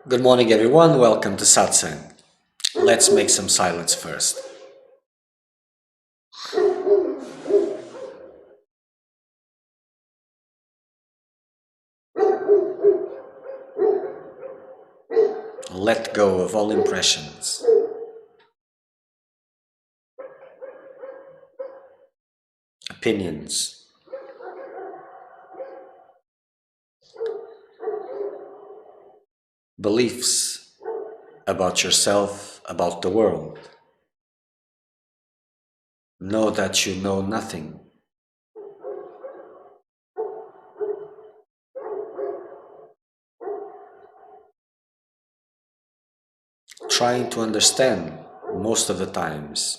Good morning, everyone. Welcome to Satsang. Let's make some silence first. Let go of all impressions. Opinions. Beliefs about yourself, about the world. Know that you know nothing. Trying to understand most of the times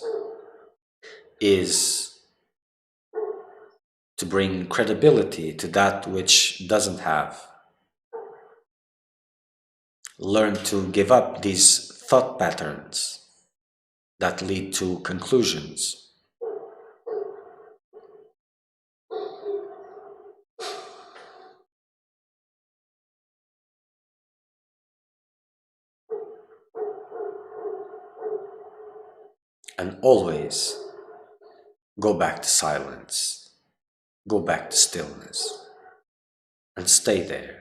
is to bring credibility to that which doesn't have. Learn to give up these thought patterns that lead to conclusions. And always go back to silence, go back to stillness, and stay there.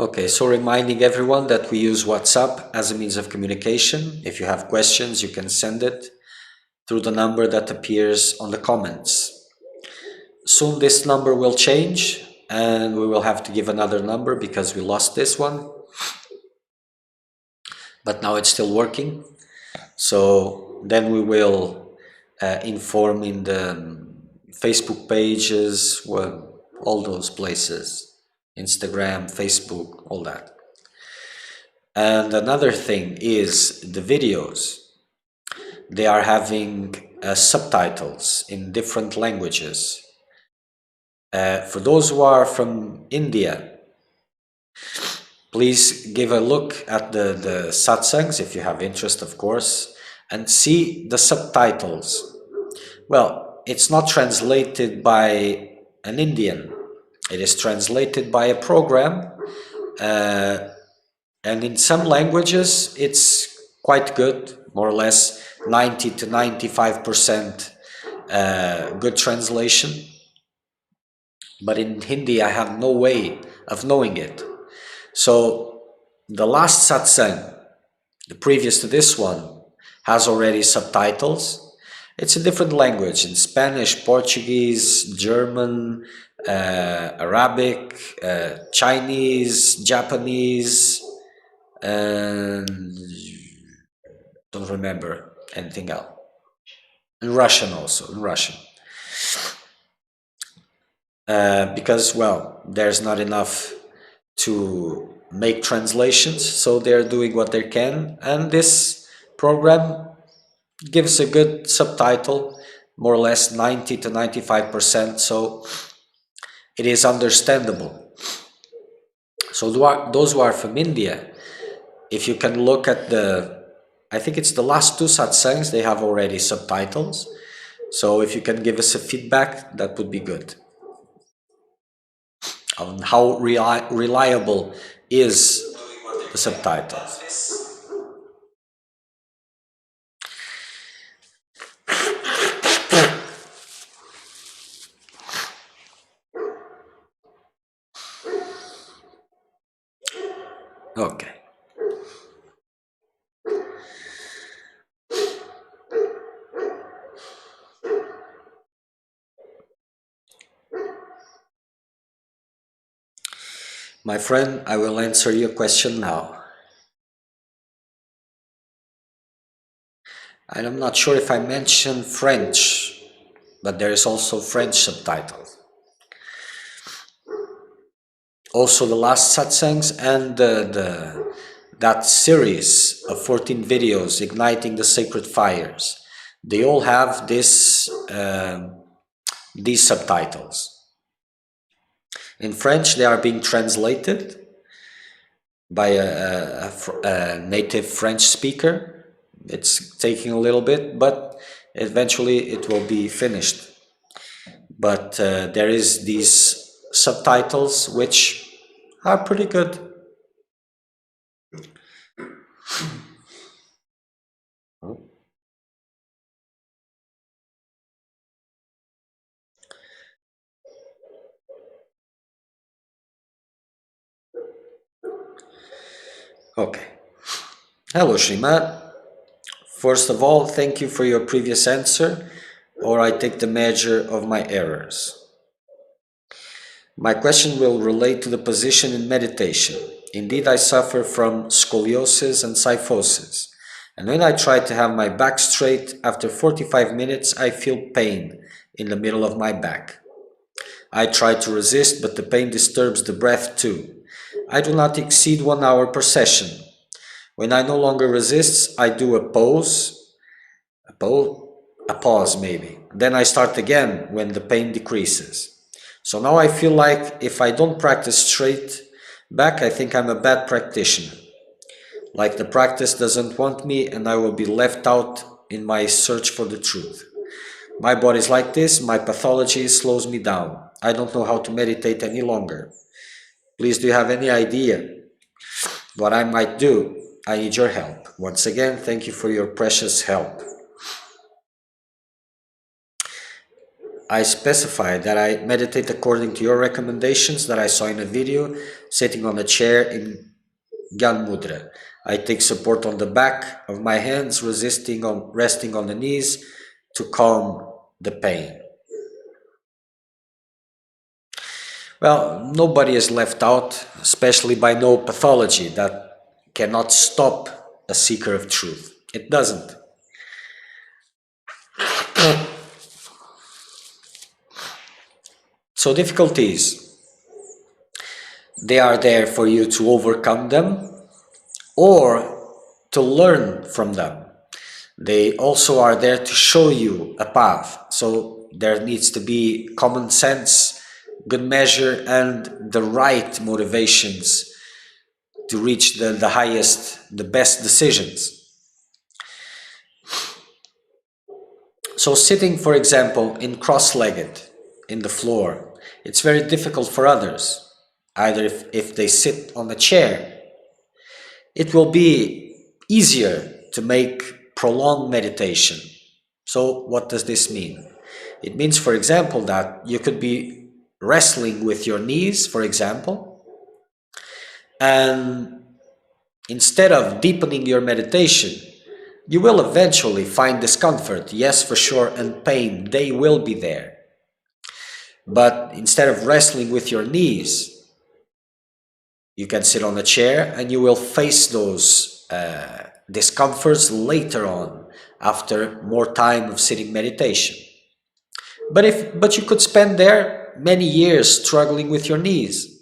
Okay, so reminding everyone that we use WhatsApp as a means of communication. If you have questions, you can send it through the number that appears on the comments. Soon this number will change and we will have to give another number because we lost this one. But now it's still working. So then we will inform in the Facebook pages, well, all those places, Instagram, Facebook, all that. And another thing is the videos. They are having subtitles in different languages. For those who are from India, please give a look at the satsangs if you have interest, of course, and see the subtitles. Well, it's not translated by an Indian. It is translated by a program, and in some languages it's quite good, more or less 90 to 95% good translation. But in Hindi, I have no way of knowing it. So the last satsang, the previous to this one, has already subtitles. It's a different language, in Spanish, Portuguese, German, Arabic, Chinese, Japanese, and don't remember anything else. And Russian also, in Russian. Because, well, there's not enough to make translations, so they're doing what they can, and this program gives a good subtitle, more or less 90 to 95%, so it is understandable. So those who are from India, if you can look at I think it's the last two satsangs, they have already subtitles. So if you can give us a feedback, that would be good. On how reliable is the subtitles. Okay. My friend, I will answer your question now. And I'm not sure if I mentioned French, but there is also French subtitles. Also the last satsangs and that series of 14 videos, Igniting the Sacred Fires, they all have these subtitles. In French, they are being translated by a native French speaker. It's taking a little bit, but eventually it will be finished. But there is these subtitles which are pretty good. Okay. Hello, Sriman. First of all, thank you for your previous answer, or I take the measure of my errors. My question will relate to the position in meditation. Indeed, I suffer from scoliosis and kyphosis, and when I try to have my back straight, after 45 minutes I feel pain in the middle of my back. I try to resist, but the pain disturbs the breath too. I do not exceed 1 hour per session. When I no longer resist, I do a pause maybe. Then I start again when the pain decreases. So now I feel like if I don't practice straight back, I think I'm a bad practitioner. Like the practice doesn't want me and I will be left out in my search for the truth. My body is like this, my pathology slows me down. I don't know how to meditate any longer. Please, do you have any idea what I might do? I need your help. Once again, thank you for your precious help. I specify that I meditate according to your recommendations that I saw in a video, sitting on a chair in Gyan Mudra. I take support on the back of my hands, resting on the knees to calm the pain. Well, nobody is left out, especially by no pathology that cannot stop a seeker of truth. It doesn't. So difficulties, they are there for you to overcome them or to learn from them. They also are there to show you a path. So there needs to be common sense, good measure, and the right motivations to reach the highest, the best decisions. So sitting, for example, in cross-legged in the floor, it's very difficult for others. Either if they sit on a chair, it will be easier to make prolonged meditation. So what does this mean? It means, for example, that you could be wrestling with your knees, for example, and instead of deepening your meditation, you will eventually find discomfort, yes, for sure, and pain, they will be there. But instead of wrestling with your knees, you can sit on a chair and you will face those discomforts later on, after more time of sitting meditation. But you could spend there many years struggling with your knees.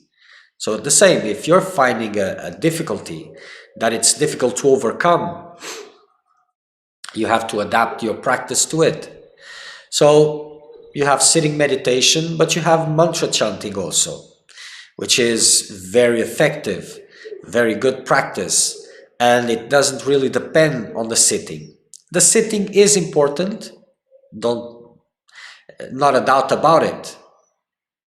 So the same, if you're finding a difficulty that it's difficult to overcome, you have to adapt your practice to it. So you have sitting meditation, but you have mantra chanting also, which is very effective, very good practice, and it doesn't really depend on the sitting. The sitting is important, don't, not a doubt about it.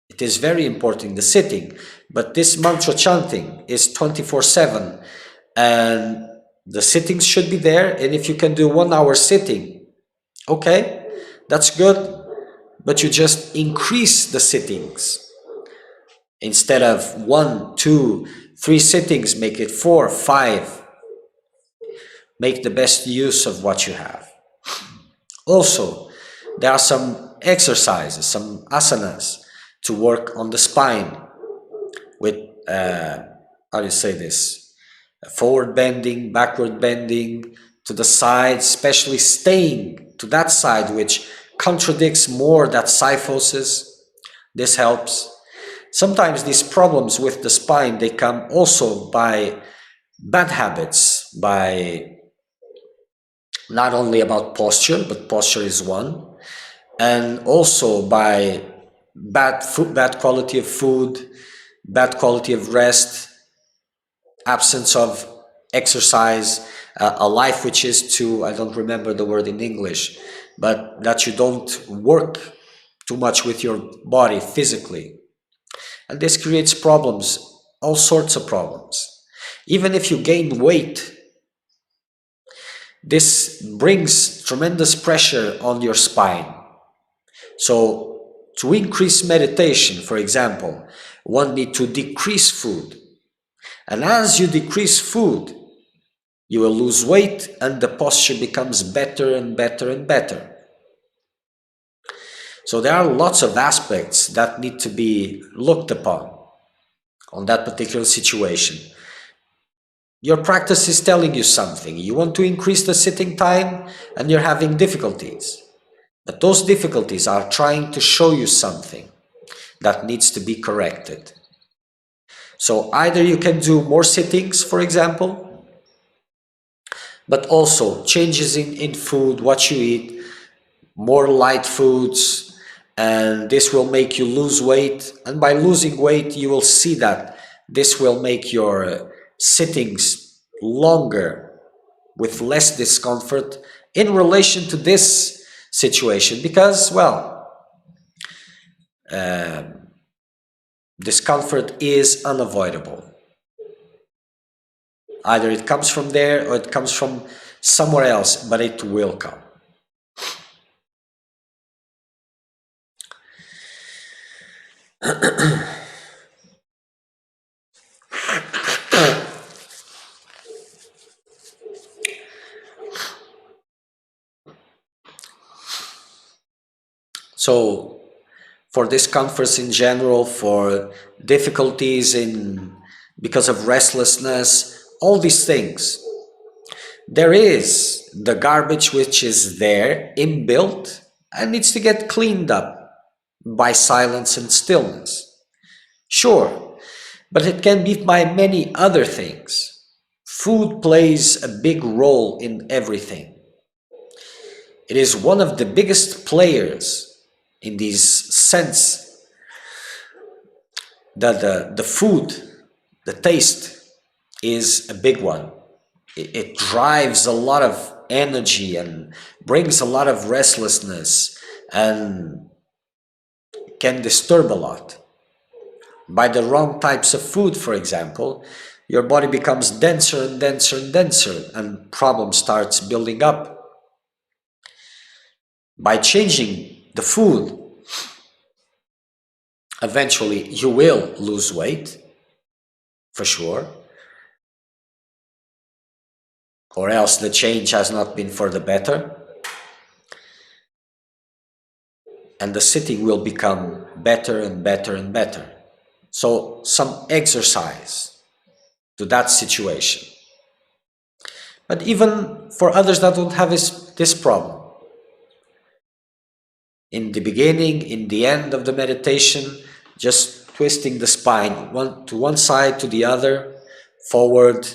It is very important, the sitting, but this mantra chanting is 24/7, and the sittings should be there. And if you can do 1 hour sitting, okay, that's good, but you just increase the sittings. Instead of 1, 2, 3 sittings, make it 4, 5. Make the best use of what you have. Also, there are some exercises, some asanas to work on the spine with, how do you say this? Forward bending, backward bending, to the side, especially staying to that side, which contradicts more that kyphosis. This helps. Sometimes these problems with the spine, they come also by bad habits, by not only about posture, but posture is one, and also by bad food, bad quality of food, bad quality of rest, absence of exercise, a life which is too, I don't remember the word in English, but that you don't work too much with your body physically. And this creates problems, all sorts of problems. Even if you gain weight, this brings tremendous pressure on your spine. So to increase meditation, for example, one need to decrease food. And as you decrease food, you will lose weight and the posture becomes better and better and better. So there are lots of aspects that need to be looked upon on that particular situation. Your practice is telling you something. You want to increase the sitting time and you're having difficulties. But those difficulties are trying to show you something that needs to be corrected. So either you can do more sittings, for example, but also changes in food, what you eat, more light foods, and this will make you lose weight. And by losing weight, you will see that this will make your sittings longer with less discomfort in relation to this situation, because, well, discomfort is unavoidable. Either it comes from there or it comes from somewhere else, but it will come. So for discomforts in general, for difficulties in because of restlessness, all these things, there is the garbage which is there inbuilt and needs to get cleaned up by silence and stillness. Sure, but it can be by many other things. Food plays a big role in everything. It is one of the biggest players in this sense that the food, the taste, is a big one. It drives a lot of energy and brings a lot of restlessness and can disturb a lot. By the wrong types of food, for example, your body becomes denser and denser and denser and problem starts building up. By changing the food, eventually you will lose weight, for sure, or else the change has not been for the better, and the sitting will become better and better and better. So some exercise to that situation. But even for others that don't have this problem, in the beginning, in the end of the meditation, just twisting the spine one side to the other, forward,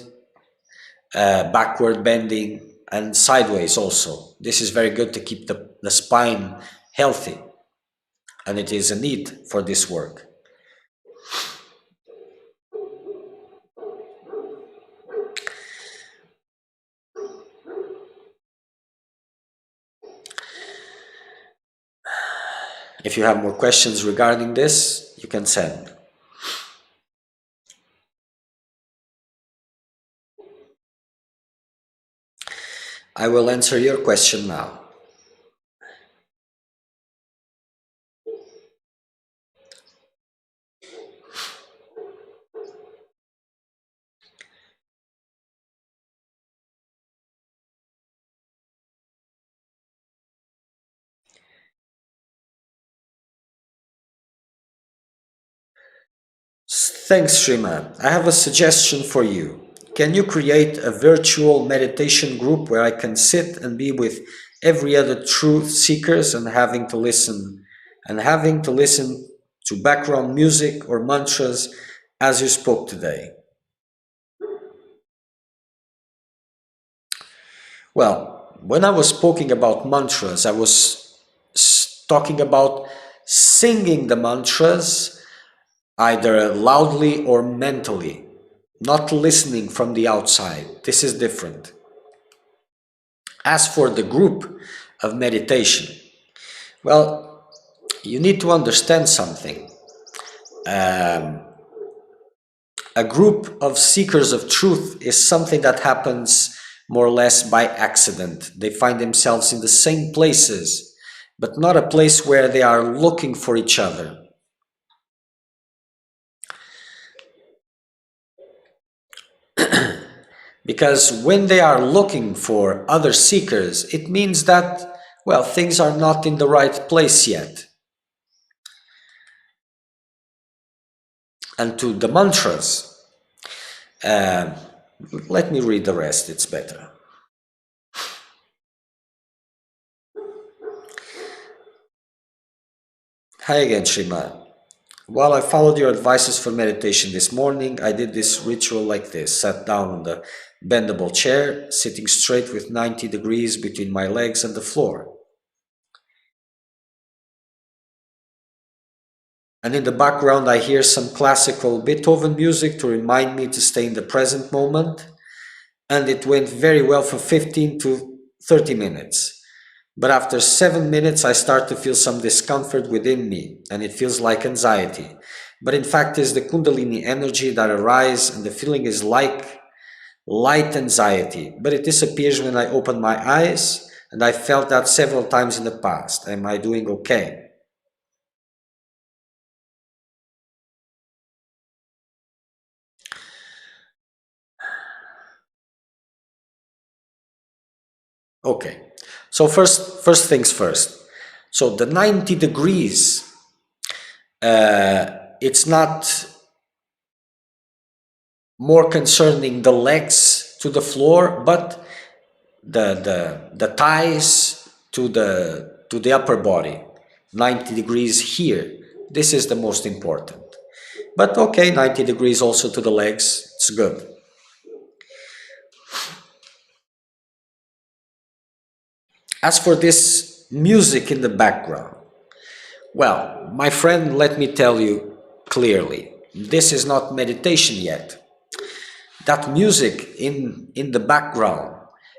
backward bending, and sideways also. This is very good to keep the spine healthy, and it is a need for this work. If you have more questions regarding this, you can send. I will answer your question now. Thanks, Sriman. I have a suggestion for you. Can you create a virtual meditation group where I can sit and be with every other truth seekers and having to listen to background music or mantras as you spoke today? Well, when I was speaking about mantras, I was talking about singing the mantras either loudly or mentally, not listening from the outside. This is different. As for the group of meditation, well, you need to understand something. A group of seekers of truth is something that happens more or less by accident. They find themselves in the same places, but not a place where they are looking for each other. Because when they are looking for other seekers, it means that, well, things are not in the right place yet. And to the mantras, let me read the rest, it's better. Hi again, Sriman. While I followed your advices for meditation this morning, I did this ritual like this. Sat down on the bendable chair, sitting straight with 90 degrees between my legs and the floor. And in the background, I hear some classical Beethoven music to remind me to stay in the present moment. And it went very well for 15 to 30 minutes. But after 7 minutes, I start to feel some discomfort within me, and it feels like anxiety. But in fact, it's the Kundalini energy that arises, and the feeling is like light anxiety. But it disappears when I open my eyes, and I felt that several times in the past. Am I doing okay? Okay. So first things first. So the 90 degrees, it's not more concerning the legs to the floor, but the thighs to the upper body. 90 degrees here. This is the most important. But okay, 90 degrees also to the legs. It's good. As for this music in the background, well, my friend, let me tell you clearly, this is not meditation yet. That music in the background,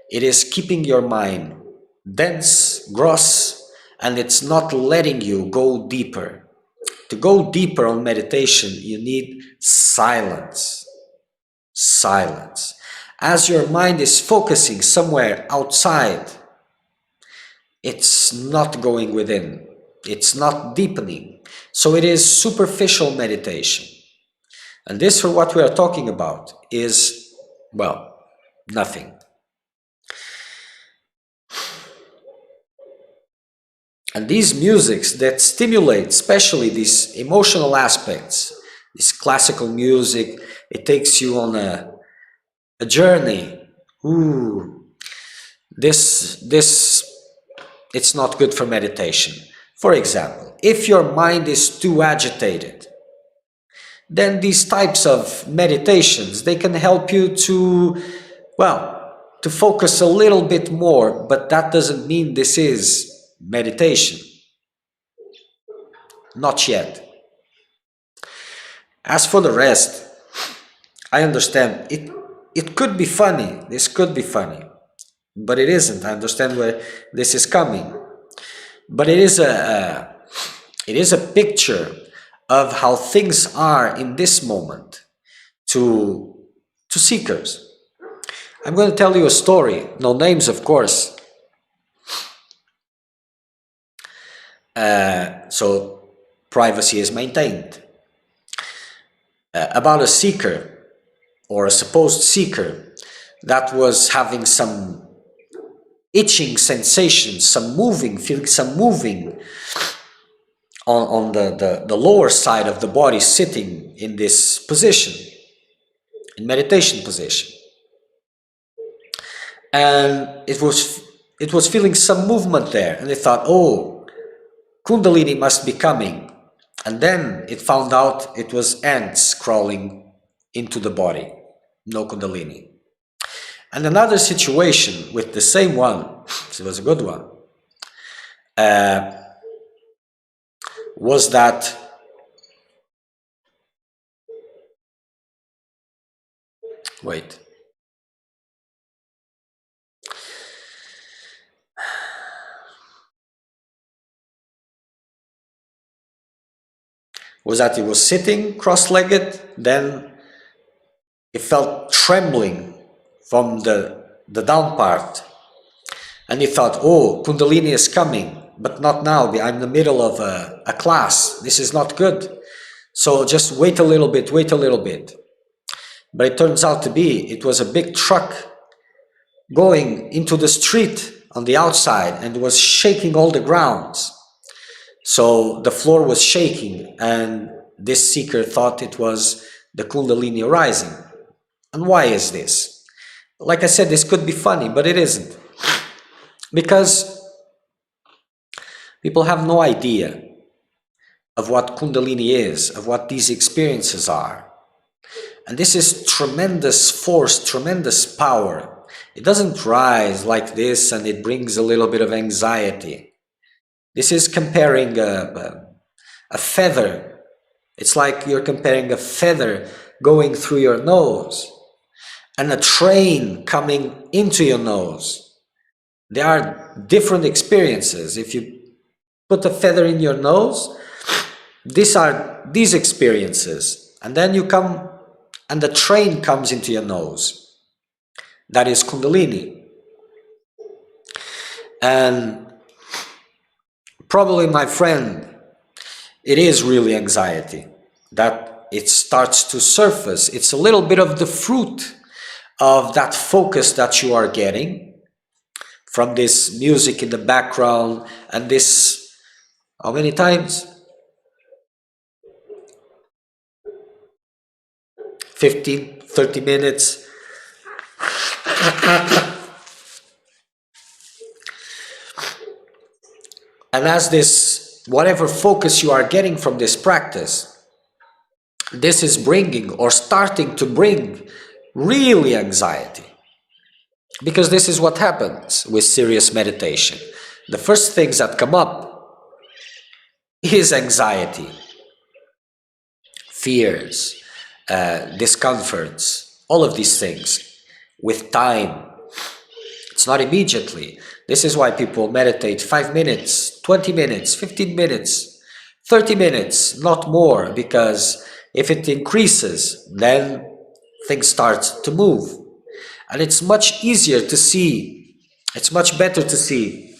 it is keeping your mind dense, gross, and it's not letting you go deeper. To go deeper on meditation, you need silence. Silence. As your mind is focusing somewhere outside, it's not going within. It's not deepening. So it is superficial meditation. And this, for what we are talking about, is, well, nothing. And these musics that stimulate, especially these emotional aspects, this classical music, it takes you on a journey. Ooh, it's not good for meditation. For example, if your mind is too agitated, then these types of meditations, they can help you to, well, to focus a little bit more, but that doesn't mean this is meditation. Not yet. As for the rest, I understand it could be funny. This could be funny, but it isn't. I understand where this is coming, but it is a picture of how things are in this moment to seekers. I'm going to tell you a story, no names, of course. So privacy is maintained. About a seeker, or a supposed seeker, that was having some itching sensation, some moving, feeling some moving on the lower side of the body, sitting in this position, in meditation position. And it was feeling some movement there, and they thought, oh, Kundalini must be coming. And then it found out it was ants crawling into the body, no Kundalini. And another situation with the same one, it was a good one, was that he was sitting cross-legged, then he felt trembling from the down part, and he thought, oh, Kundalini is coming, but not now, I'm in the middle of a class, this is not good, so just wait a little bit. But it turns out to be, it was a big truck going into the street on the outside, and was shaking all the grounds. So the floor was shaking, and this seeker thought it was the Kundalini rising. And why is this? Like I said, this could be funny, but it isn't. Because people have no idea of what Kundalini is, of what these experiences are. And this is tremendous force, tremendous power. It doesn't rise like this and it brings a little bit of anxiety. This is comparing a feather. It's like you're comparing a feather going through your nose and a train coming into your nose. There are different experiences. If you put a feather in your nose, these are these experiences. And then you come and the train comes into your nose. That is Kundalini. And probably, my friend, it is really anxiety that it starts to surface. It's a little bit of the fruit of that focus that you are getting from this music in the background and this, how many times? 15, 30 minutes. And as this, whatever focus you are getting from this practice, this is bringing or starting to bring really anxiety. Because this is what happens with serious meditation. The first things that come up is anxiety, fears, discomforts, all of these things. With time, it's not immediately. This is why people meditate 5 minutes, 20 minutes, 15 minutes, 30 minutes, not more, because if it increases, then things start to move. And it's much easier to see, it's much better to see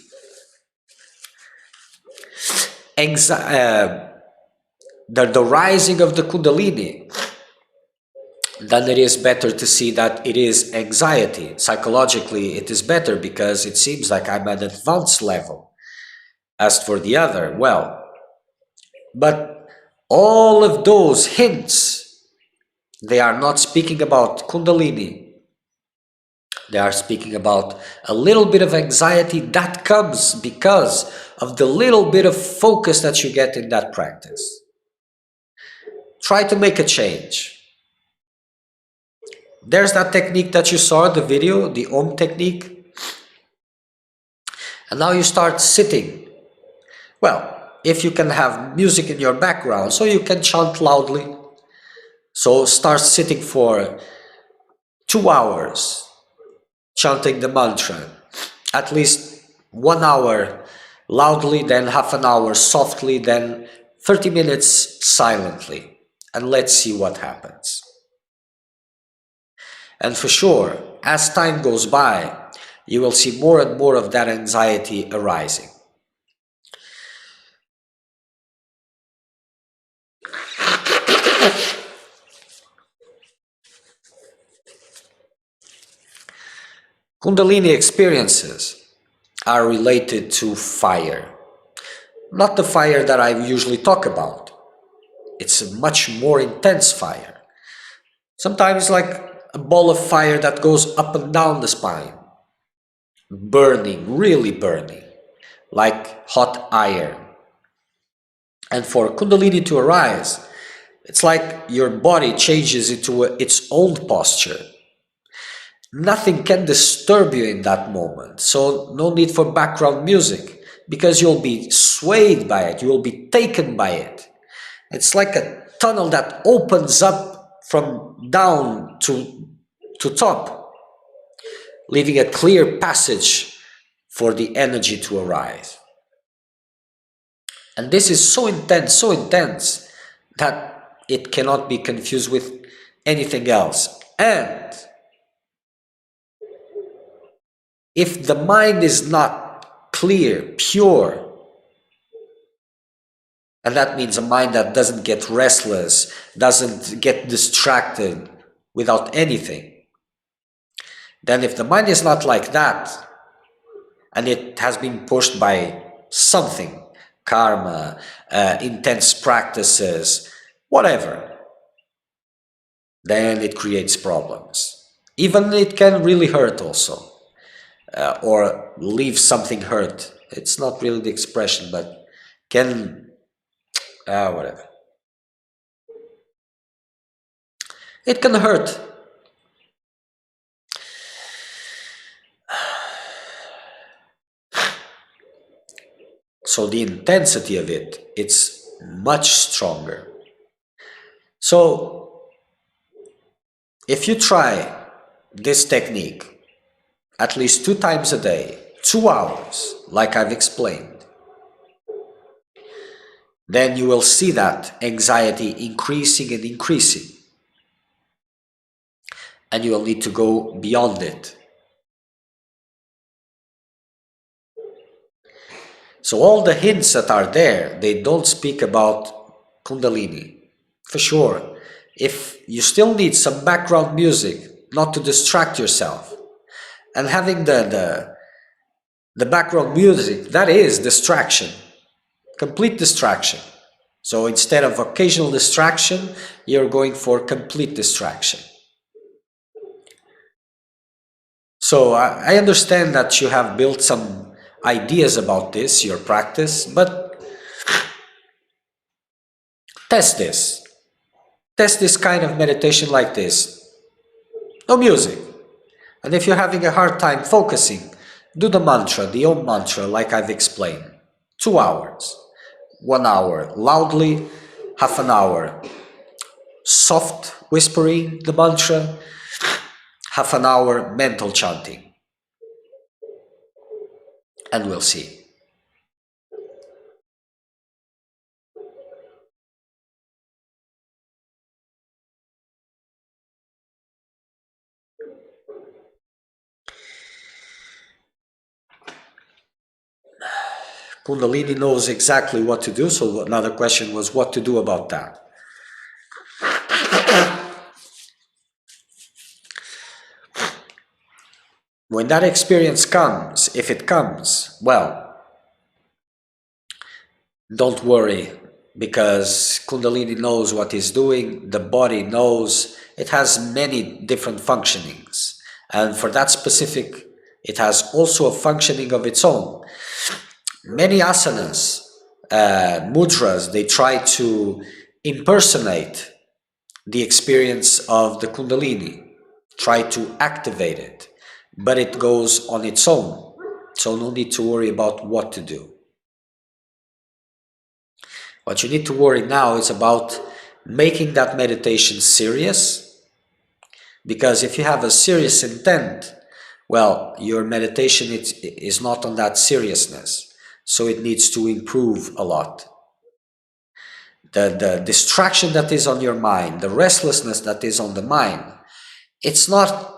the rising of the Kundalini than it is better to see that it is anxiety. Psychologically, it is better because it seems like I'm at an advanced level. As for the other, well, but all of those hints, they are not speaking about Kundalini. They are speaking about a little bit of anxiety that comes because of the little bit of focus that you get in that practice. try to make a change. There's that technique that you saw in the video, the Om technique. And now you start sitting. Well, if you can have music in your background, so you can chant loudly. So start sitting for 2 hours, chanting the mantra. At least 1 hour loudly, then half an hour softly, then 30 minutes silently. And let's see what happens. And for sure, as time goes by, you will see more and more of that anxiety arising. Kundalini experiences are related to fire. Not the fire that I usually talk about. It's a much more intense fire. Sometimes like a ball of fire that goes up and down the spine. Burning, really burning, like hot iron. And for Kundalini to arise, it's like your body changes into its own posture. Nothing can disturb you in that moment, so no need for background music, because you'll be swayed by it, you'll be taken by it. It's like a tunnel that opens up from down to top, leaving a clear passage for the energy to arise. And this is so intense, that it cannot be confused with anything else. And if the mind is not clear, pure, and that means a mind that doesn't get restless, doesn't get distracted without anything, then if the mind is not like that, and it has been pushed by something, karma, intense practices, whatever, then it creates problems. Even it can really hurt also, or leave something hurt. It's not really the expression, but can, whatever. It can hurt. So the intensity of it, it's much stronger. So if you try this technique at least 2 times a day, 2 hours, like I've explained, then you will see that anxiety increasing and increasing. And you will need to go beyond it. So all the hints that are there, they don't speak about Kundalini, for sure. If you still need some background music, not to distract yourself, and having the background music, that is distraction, complete distraction. So instead of occasional distraction, you're going for complete distraction. So I understand that you have built some ideas about this, your practice, but test this. Test this kind of meditation like this. No music. And if you're having a hard time focusing, do the mantra, the Om mantra, like I've explained. 2 hours. 1 hour loudly, half an hour soft whispering the mantra, half an hour mental chanting. And we'll see. Kundalini knows exactly what to do, so another question was what to do about that. When that experience comes, if it comes, well, don't worry, because Kundalini knows what it's doing, the body knows, it has many different functionings, and for that specific, it has also a functioning of its own. Many asanas, mudras, they try to impersonate the experience of the Kundalini. Try to activate it, but it goes on its own. So no need to worry about what to do. What you need to worry now is about making that meditation serious, because if you have a serious intent, well, your meditation is not on that seriousness, so it needs to improve a lot. The distraction that is on your mind, the restlessness that is on the mind, it's not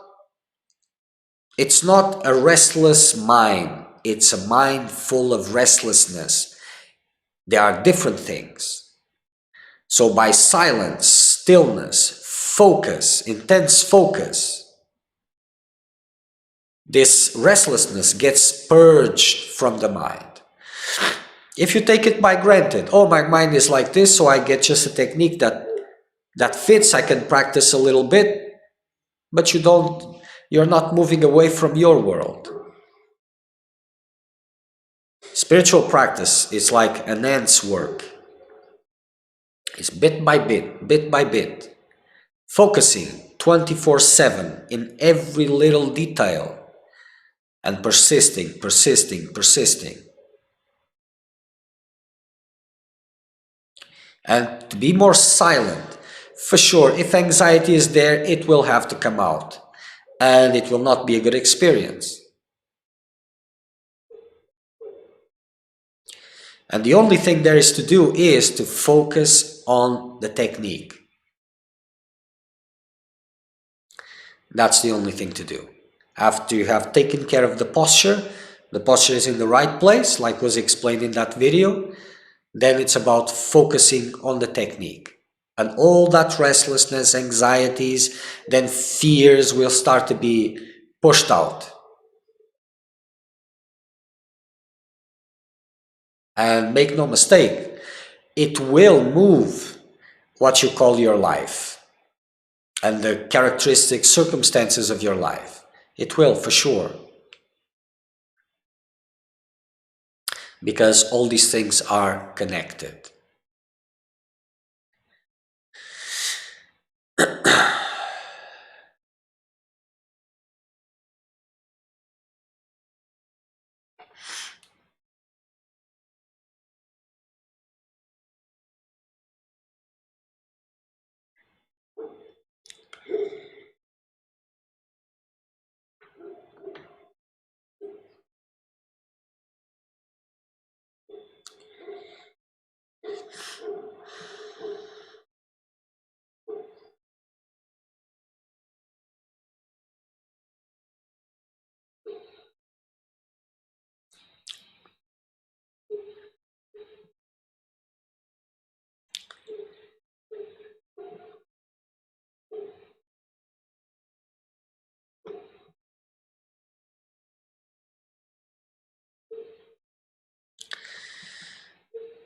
a restless mind, it's a mind full of restlessness. They are different things. So by silence, stillness, focus, intense focus, this restlessness gets purged from the mind. If you take it by granted, oh, my mind is like this, so I get just a technique that fits, I can practice a little bit, but you're not moving away from your world. Spiritual practice is like an ant's work. It's bit by bit, focusing 24/7 in every little detail and persisting. And to be more silent. For sure, if anxiety is there, it will have to come out, and it will not be a good experience. And the only thing there is to do is to focus on the technique. That's the only thing to do. After you have taken care of the posture is in the right place, like was explained in that video, then it's about focusing on the technique. And all that restlessness, anxieties, then fears will start to be pushed out. And make no mistake, it will move what you call your life and the characteristic circumstances of your life. It will, for sure. Because all these things are connected.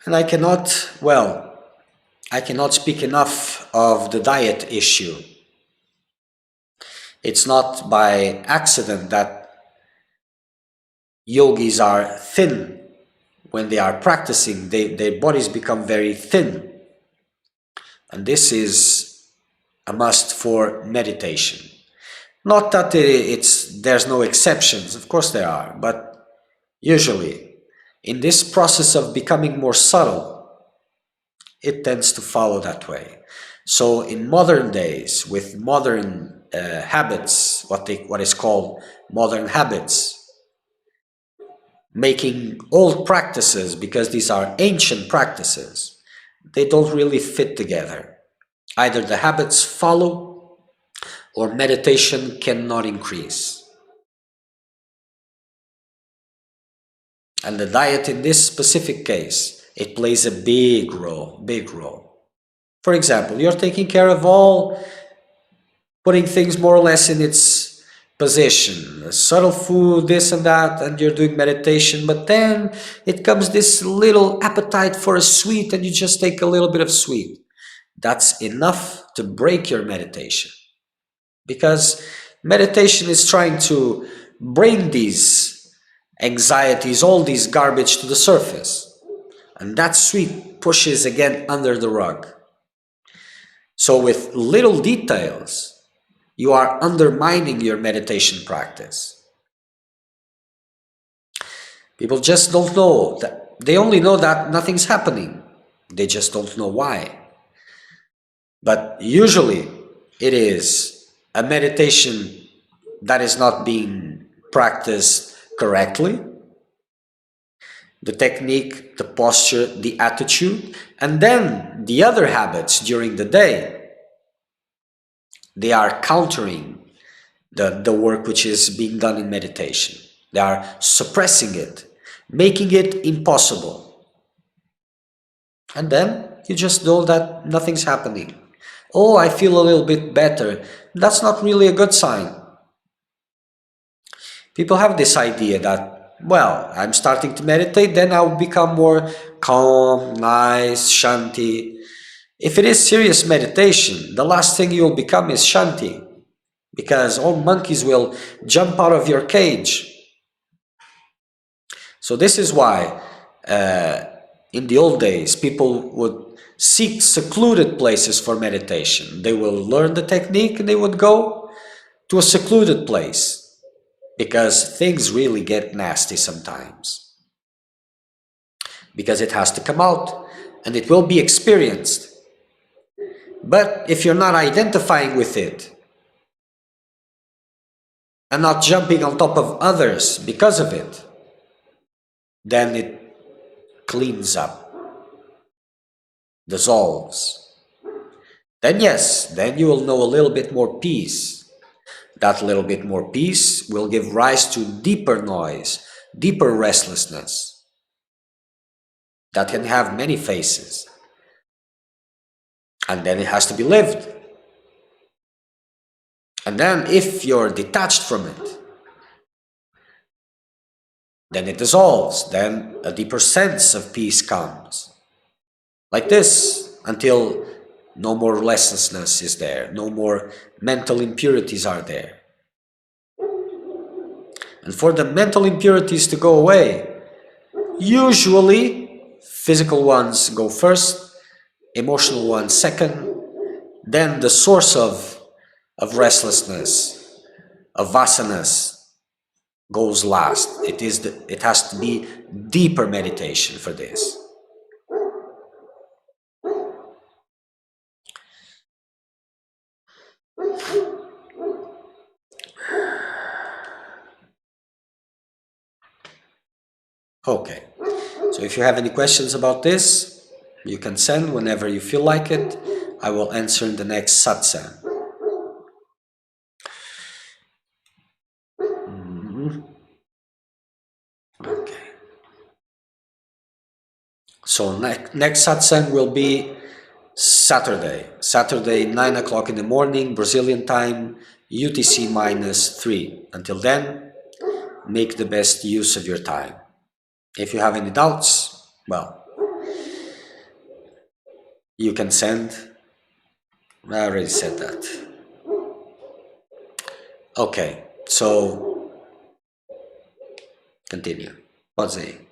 And I cannot speak enough of the diet issue. It's not by accident that yogis are thin. When they are practicing, their bodies become very thin. And this is a must for meditation. Not that there's no exceptions, of course there are, but usually in this process of becoming more subtle, it tends to follow that way. So in modern days, with modern habits, what is called modern habits, making old practices, because these are ancient practices, they don't really fit together. Either the habits follow or meditation cannot increase. And the diet in this specific case, it plays a big role. For example, you're taking care of putting things more or less in its position, subtle food, this and that, and you're doing meditation, but then it comes this little appetite for a sweet and you just take a little bit of sweet. That's enough to break your meditation. Because meditation is trying to bring these anxieties, all these garbage to the surface. And that sweet pushes again under the rug. So with little details, you are undermining your meditation practice. People just don't know that. They only know that nothing's happening. They just don't know why. But usually it is a meditation that is not being practiced correctly. The technique, the posture, the attitude, and then the other habits during the day. They are countering the work which is being done in meditation. They are suppressing it, making it impossible. And then you just know that nothing's happening. Oh, I feel a little bit better. That's not really a good sign. People have this idea that, well, I'm starting to meditate, then I'll become more calm, nice, shanti. If it is serious meditation, the last thing you'll become is shanti, because all monkeys will jump out of your cage. So this is why in the old days people would seek secluded places for meditation. They will learn the technique and they would go to a secluded place, because things really get nasty sometimes. Because it has to come out and it will be experienced. But if you're not identifying with it and not jumping on top of others because of it, then it cleans up, dissolves. Then yes, then you will know a little bit more peace. That little bit more peace will give rise to deeper noise, deeper restlessness that can have many faces. And then it has to be lived. And then if you're detached from it, then it dissolves, then a deeper sense of peace comes. Like this, until no more restlessness is there, no more mental impurities are there. And for the mental impurities to go away, usually physical ones go first, emotional ones second, then the source of restlessness, of vasanas, goes last. It has to be deeper meditation for this. Okay, so if you have any questions about this, you can send whenever you feel like it. I will answer in the next satsang. Okay. So next satsang will be Saturday 9 o'clock in the morning, Brazilian time, UTC -3. Until then, make the best use of your time. If you have any doubts, well, you can send. I already said that. Okay, so continue. Pode ir.